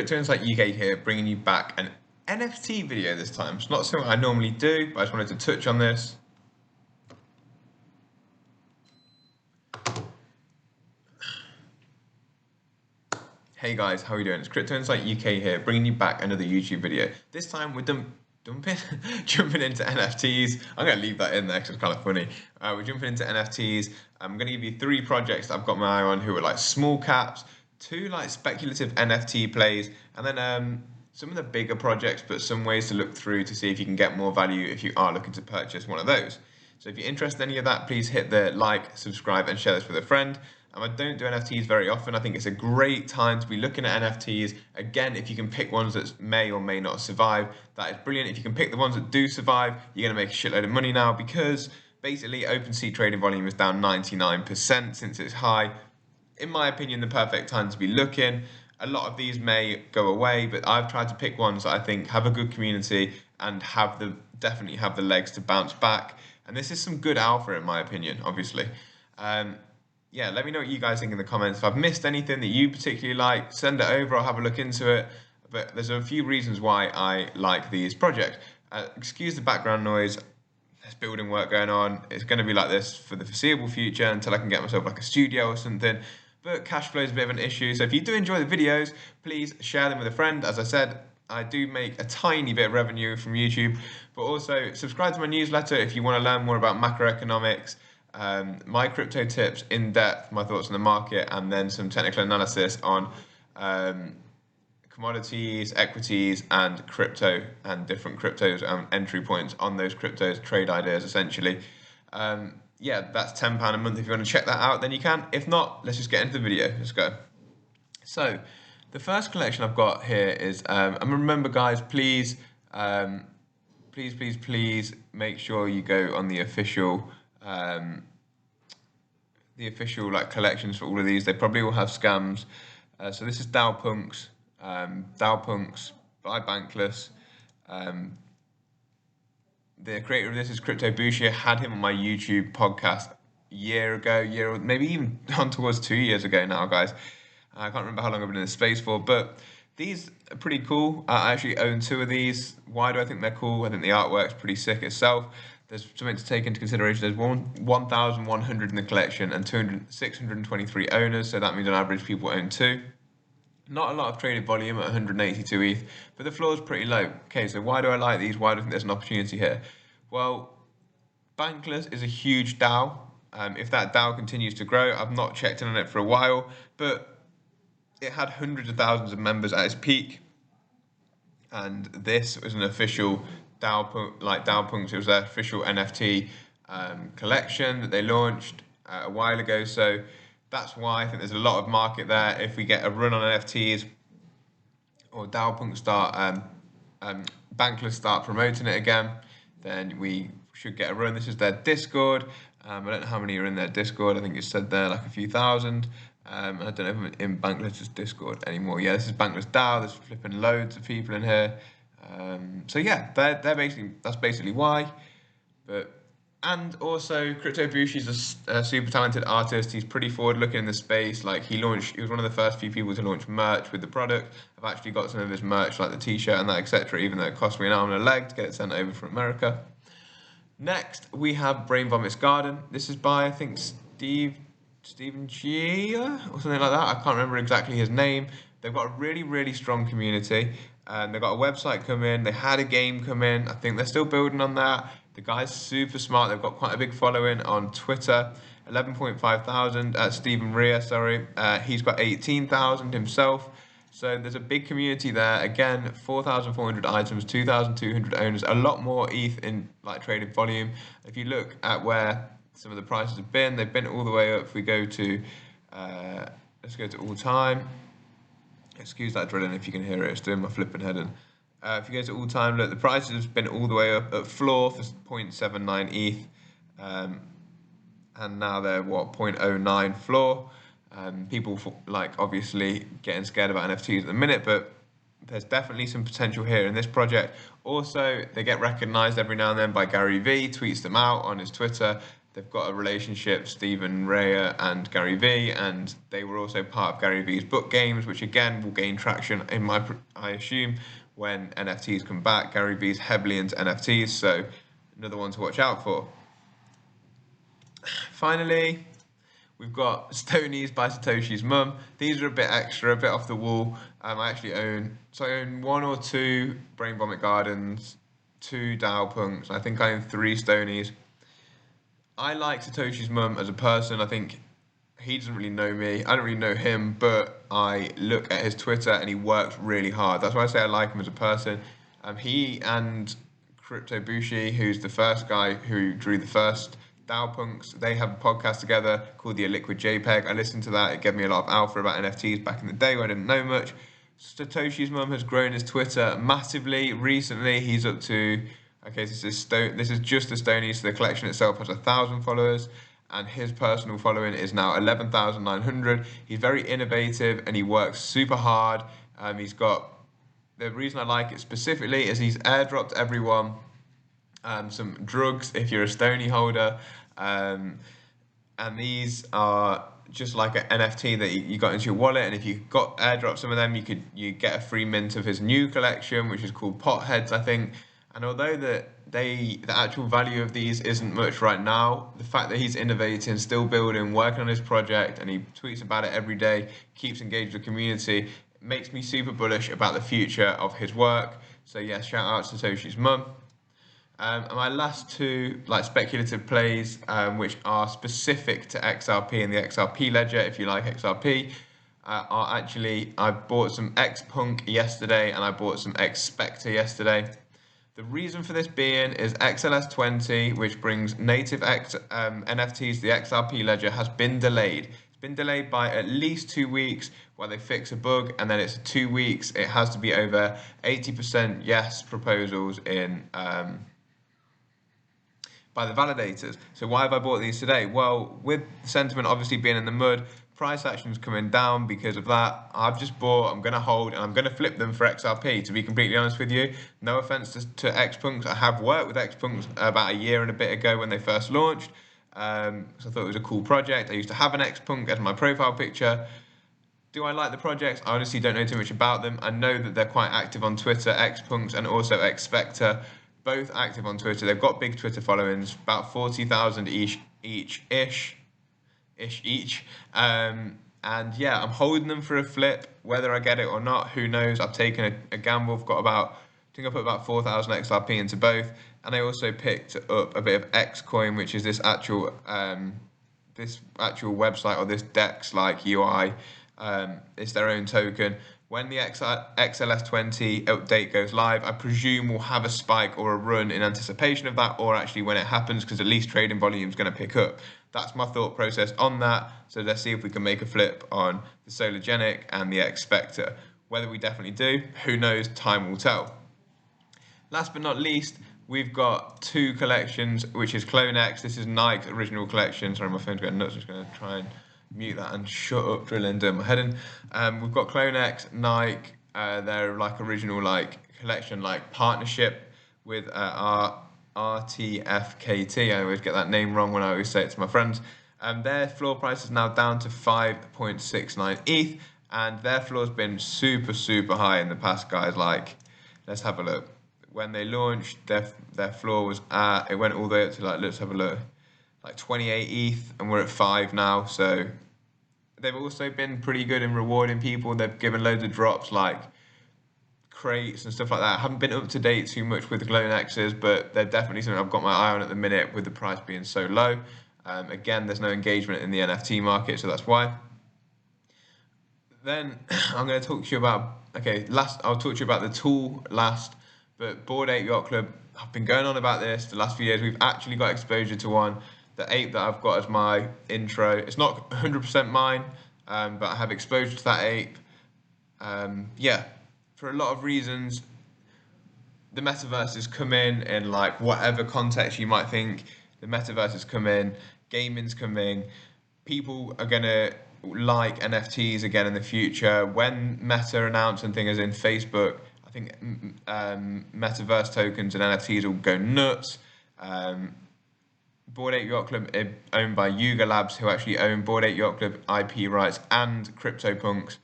Cryptoinsightuk here, bringing you back an NFT video this time. It's not something I normally do, but I just wanted to touch on this. Hey guys, how are you doing? It's Cryptoinsightuk here, bringing you back another YouTube video. This time we're jumping into NFTs. I'm going to leave that in there because it's kind of funny. We're jumping into NFTs. I'm going to give you 3 projects that I've got my eye on who are like small caps, 2 like speculative NFT plays, and then some of the bigger projects, but some ways to look through to see if you can get more value if you are looking to purchase one of those. So if you're interested in any of that, please hit the like, subscribe, and share this with a friend. I don't do NFTs very often. I think it's a great time to be looking at NFTs. Again, if you can pick ones that may or may not survive, that is brilliant. If you can pick the ones that do survive, you're going to make a shitload of money now, because basically OpenSea trading volume is down 99% since its high. In my opinion, the perfect time to be looking. A lot of these may go away, but I've tried to pick ones that I think have a good community and definitely have the legs to bounce back. And this is some good alpha in my opinion, obviously. Yeah, let me know what you guys think in the comments. If I've missed anything that you particularly like, send it over, I'll have a look into it. But there's a few reasons why I like these projects. Excuse the background noise, there's building work going on. It's going to be like this for the foreseeable future until I can get myself like a studio or something. But cash flow is a bit of an issue. So if you do enjoy the videos, please share them with a friend. As I said, I do make a tiny bit of revenue from YouTube, but also subscribe to my newsletter if you want to learn more about macroeconomics, my crypto tips in depth, my thoughts on the market, and then some technical analysis on commodities, equities, and crypto, and different cryptos and entry points on those cryptos, trade ideas essentially. Yeah, that's £10 a month. If you want to check that out, then you can. If not, let's just get into the video. Let's go. So the first collection I've got here is, and remember guys, please make sure you go on the official like collections for all of these. They probably will have scams. So this is DAO Punks by Bankless. The creator of this is Crypto Bushi. I had him on my YouTube podcast a year ago, maybe even on towards 2 years ago now, guys. I can't remember how long I've been in this space for, but these are pretty cool. I actually own 2 of these. Why do I think they're cool? I think the artwork's pretty sick itself. There's something to take into consideration. There's 1,100 in the collection and 623 owners, so that means on average people own 2. Not a lot of traded volume at 182 ETH, but the floor is pretty low. Okay, so why do I like these? Why do I think there's an opportunity here? Well, Bankless is a huge DAO. If that DAO continues to grow, I've not checked in on it for a while, but it had hundreds of thousands of members at its peak, and this was an official DAO Punks. It was their official NFT collection that they launched a while ago. So that's why I think there's a lot of market there. If we get a run on NFTs, or DAO Punks Bankless start promoting it again, then we should get a run. This is their Discord. I don't know how many are in their Discord. I think it said there like a few thousand. I don't know if I'm in Bankless' Discord anymore. Yeah, this is Bankless DAO. There's flipping loads of people in here. So yeah, that's basically why. And also Crypto Bushi's a super talented artist. He's pretty forward looking in the space. Like he was one of the first few people to launch merch with the product. I've actually got some of his merch, like the t-shirt and that, etc., even though it cost me an arm and a leg to get it sent over from America. Next we have Brain Vomit's Garden. This is by, I think, Stephen G or something like that. I can't remember exactly his name. They've got a really strong community, and they've got a website come in. They had a game come in. I think they're still building on that. The guy's super smart. They've got quite a big following on Twitter, 11.5 thousand. Stephen Rea, sorry. He's got 18,000 himself. So there's a big community there. Again, 4,400 items, 2,200 owners, a lot more ETH in like traded volume. If you look at where some of the prices have been, they've been all the way up. If we go to, let's go to all time. Excuse that drilling if you can hear it. It's doing my flipping head in. If you go to all time, look, the prices have been all the way up at floor for 0.79 ETH. And now they're, 0.09 floor. People like obviously getting scared about NFTs at the minute, but there's definitely some potential here in this project. Also, they get recognized every now and then by Gary V, tweets them out on his Twitter. they've got a relationship, Stephen Rea and Gary Vee, and they were also part of Gary Vee's book games, which again will gain traction I assume, when NFTs come back. Gary Vee's heavily into NFTs, so another one to watch out for. Finally, we've got Stonies by Satoshi's mum. These are a bit extra, a bit off the wall. I own 1 or 2 Brain Vomit Gardens, 2 DAO Punks. I think I own 3 Stonies. I like Satoshi's mum as a person. I think he doesn't really know me. I don't really know him, but I look at his Twitter and he works really hard. That's why I say I like him as a person. He and Cryptoinsightuk, who's the first guy who drew the first DAO Punks, they have a podcast together called the Liquid JPEG. I listened to that. It gave me a lot of alpha about NFTs back in the day when I didn't know much. Satoshi's mum has grown his Twitter massively. Recently, he's up to... Okay, this is just the Stonies, so the collection itself has 1,000 followers, and his personal following is now 11,900. He's very innovative and he works super hard. The reason I like it specifically is he's airdropped everyone some drugs if you're a Stony holder, and these are just like an NFT that you got into your wallet, and if you got airdrop some of them, you get a free mint of his new collection, which is called Potheads, I think. And although the actual value of these isn't much right now, the fact that he's innovating, still building, working on his project, and he tweets about it every day, keeps engaged with the community, makes me super bullish about the future of his work. So yeah, shout out to Satoshi's mum. And my last 2 speculative plays, which are specific to XRP and the XRP ledger, if you like XRP, are actually, I bought some X-Punk yesterday and I bought some X-Spectre yesterday. The reason for this being is XLS20, which brings native NFTs to the XRP ledger, has been delayed. It's been delayed by at least 2 weeks while they fix a bug, and then it's 2 weeks. It has to be over 80% yes proposals in by the validators. So why have I bought these today? Well, with sentiment obviously being in the mud, price action's coming down because of that. I've just bought, I'm going to hold, and I'm going to flip them for XRP, to be completely honest with you. No offense to X-Punks. I have worked with X-Punks about a year and a bit ago when they first launched. So I thought it was a cool project. I used to have an X-Punk as my profile picture. Do I like the projects? I honestly don't know too much about them. I know that they're quite active on Twitter, X-Punks and also X-Spectre, both active on Twitter. They've got big Twitter followings, about 40,000 each. And yeah, I'm holding them for a flip. Whether I get it or not, who knows? I've taken a gamble. I think I put about 4,000 XRP into both, and I also picked up a bit of Xcoin, which is this actual website, or this DEX-like UI. It's their own token. When the XLS20 update goes live, I presume we'll have a spike or a run in anticipation of that, or actually when it happens, because at least trading volume is going to pick up. That's my thought process on that. So let's see if we can make a flip on the Sologenic and the X-Spectre. Whether we definitely do, who knows? Time will tell. Last but not least, we've got 2 collections, which is CloneX. This is Nike's original collection. Sorry, my phone's going nuts. I'm just going to try and mute that and shut up, drilling, doing my head in. We've got CloneX, Nike, their original collection, partnership with our RTFKT. I always get that name wrong when I always say it to my friends. Their floor price is now down to 5.69 ETH, and their floor's been super, super high in the past, guys. Let's have a look. When they launched, their floor was it went all the way up to let's have a look, 28 ETH, and we're at 5 now. So they've also been pretty good in rewarding people. They've given loads of drops crates and stuff like that. I haven't been up to date too much with the CloneX's, but they're definitely something I've got my eye on at the minute with the price being so low. Again, there's no engagement in the NFT market, so that's why. Then I'm going to talk to you about, I'll talk to you about the tool last, but Bored Ape Yacht Club, I've been going on about this the last few years. We've actually got exposure to one. The ape that I've got as my intro, it's not 100% mine, but I have exposure to that ape. For a lot of reasons, the metaverse has come in whatever context you might think. The metaverse has come in, gaming's coming, people are going to like NFTs again in the future. When Meta announced things in Facebook, I think metaverse tokens and NFTs will go nuts. Bored Ape Yacht Club owned by Yuga Labs, who actually own Bored Ape Yacht Club IP rights and CryptoPunks.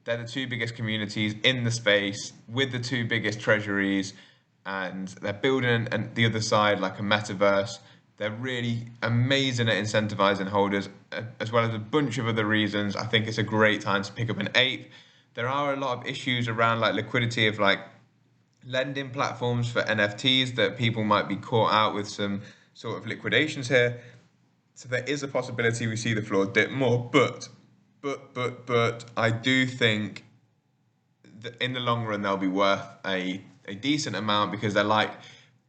They're the two biggest communities in the space with the two biggest treasuries, and they're building the other side like a metaverse. They're really amazing at incentivizing holders, as well as a bunch of other reasons. I think it's a great time to pick up an ape. There are a lot of issues around like liquidity of like lending platforms for NFTs that people might be caught out with some sort of liquidations here. So there is a possibility we see the floor dip more, but I do think that in the long run they'll be worth a decent amount, because they're like,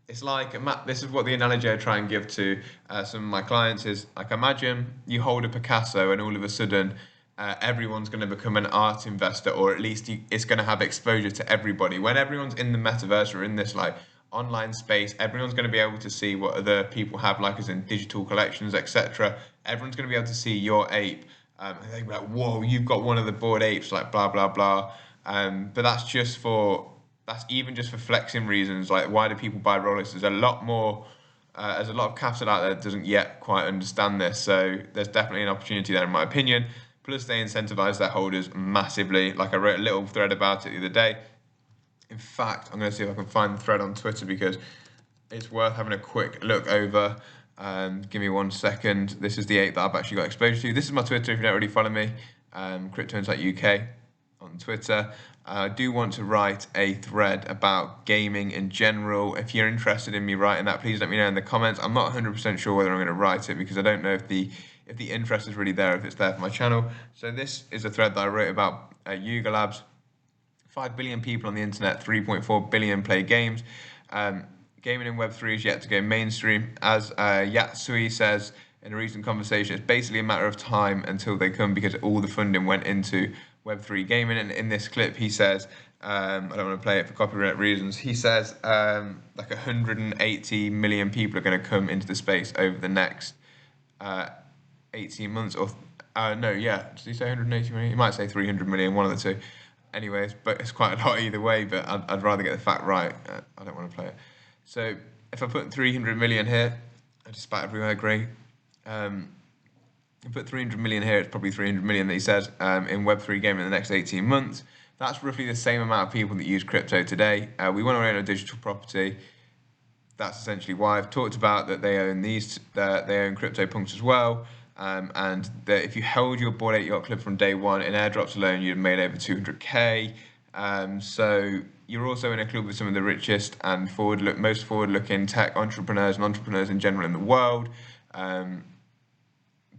it's like this is what the analogy I try and give to some of my clients is like, imagine you hold a Picasso and all of a sudden everyone's going to become an art investor, or at least it's going to have exposure to everybody. When everyone's in the metaverse or in this like online space, everyone's going to be able to see what other people have, like as in digital collections, etc. Everyone's going to be able to see your ape. And they'll be like, whoa, you've got one of the Bored Apes, like blah blah blah. But that's even just for flexing reasons. Like, why do people buy Rolex? There's a lot more. There's a lot of capital out there that doesn't yet quite understand this. So there's definitely an opportunity there, in my opinion. Plus, they incentivize their holders massively. Like, I wrote a little thread about it the other day. In fact, I'm going to see if I can find the thread on Twitter, because it's worth having a quick look over. Give me 1 second. This is the ape that I've actually got exposure to. This is my Twitter if you don't already follow me. Cryptoinsightuk on Twitter. I do want to write a thread about gaming in general. If you're interested in me writing that, please let me know in the comments. I'm not 100% sure whether I'm going to write it, because I don't know if the interest is really there, if it's there for my channel. So this is a thread that I wrote about Yuga Labs. 5 billion people on the internet, 3.4 billion play games. Gaming in Web3 is yet to go mainstream. As Yatsui says in a recent conversation, it's basically a matter of time until they come, because all the funding went into Web3 gaming. And in this clip, he says, I don't want to play it for copyright reasons, he says like 180 million people are going to come into the space over the next 18 months. Or no, yeah, did he say 180 million? He might say 300 million, one of the two. Anyways, but it's quite a lot either way, but I'd rather get the fact right. I don't want to play it. So if I put 300 million here, I just spat everywhere, great. I put 300 million here, it's probably 300 million that he says in Web3 gaming in the next 18 months. That's roughly the same amount of people that use crypto today. We want to own a digital property. That's essentially why I've talked about that they own they own CryptoPunks as well. And that if you held your Bored Ape Yacht Club from day one, in airdrops alone, you'd have made over 200k. So you're also in a club with some of the richest and most forward-looking tech entrepreneurs and entrepreneurs in general in the world.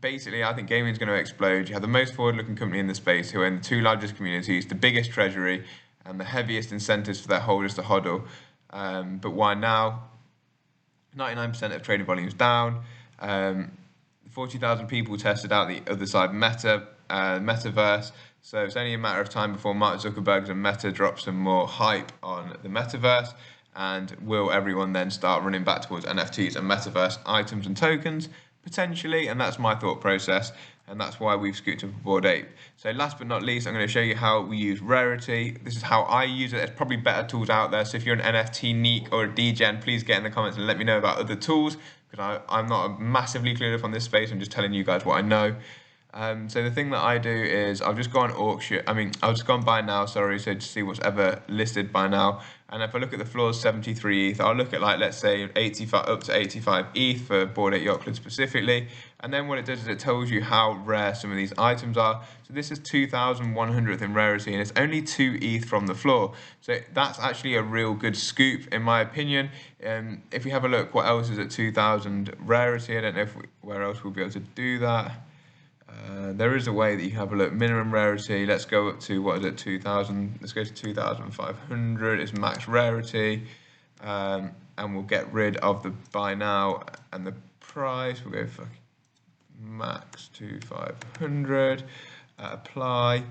Basically, I think gaming is going to explode. You have the most forward-looking company in the space, who own the two largest communities, the biggest treasury, and the heaviest incentives for their holders to hodl. But why now? 99% of trading volumes down. 40,000 people tested out the other side metaverse. So it's only a matter of time before Mark Zuckerberg and Meta drop some more hype on the metaverse. And will everyone then start running back towards NFTs and metaverse items and tokens? Potentially, and that's my thought process, and that's why we've scooped up a Bored Ape. So last but not least, I'm going to show you how we use rarity. This is how I use it. There's probably better tools out there. So if you're an NFT neek or a degen, please get in the comments and let me know about other tools, because I'm not massively cleared up on this space. I'm just telling you guys what I know. So the thing that I do is I'll just go on auction. I'll just go on buy now, sorry, so to see what's ever listed by now. And if I look at the floors 73 ETH, I'll look at, like, let's say 85 up to 85 ETH for Bored Ape Yacht Club specifically. And then what it does is it tells you how rare some of these items are. So this is 2,100th in rarity, and it's only 2 ETH from the floor. So that's actually a real good scoop, in my opinion. If we have a look, what else is at 2,000 rarity? I don't know where else we'll be able to do that. There is a way that you have a look. Minimum rarity, let's go up to, what is it, 2,000. Let's go to 2,500. It's max rarity. And we'll get rid of the buy now and the price. We'll go for max 2,500. Apply.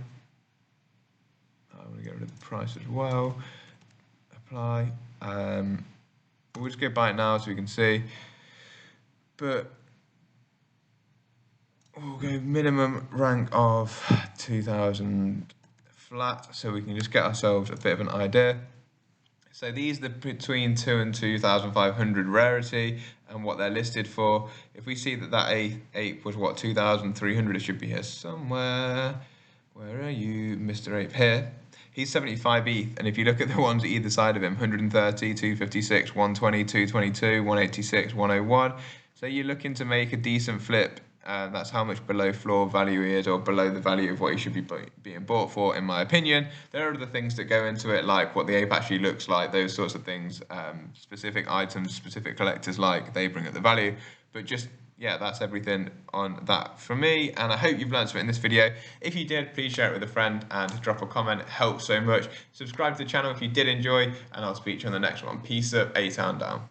I want to get rid of the price as well. Apply. We'll just go buy it now so we can see. But we'll go minimum rank of 2,000 flat, so we can just get ourselves a bit of an idea. So these are between 2 and 2,500 rarity and what they're listed for. If we see that that ape was what, 2,300, it should be here somewhere. Where are you, Mr. Ape? Here. He's 75 ETH, and if you look at the ones either side of him, 130, 256, 120, 222, 186, 101. So you're looking to make a decent flip. That's how much below floor value he is, or below the value of what he should be being bought for, in my opinion. There are other things that go into it, like what the ape actually looks like, those sorts of things. Specific items, specific collectors like, they bring up the value. But just, yeah, that's everything on that from me, and I hope you've learned something in this video. If you did, please share it with a friend and drop a comment. It helps so much. Subscribe to the channel if you did enjoy, and I'll speak to you on the next one. Peace up, A-Town down.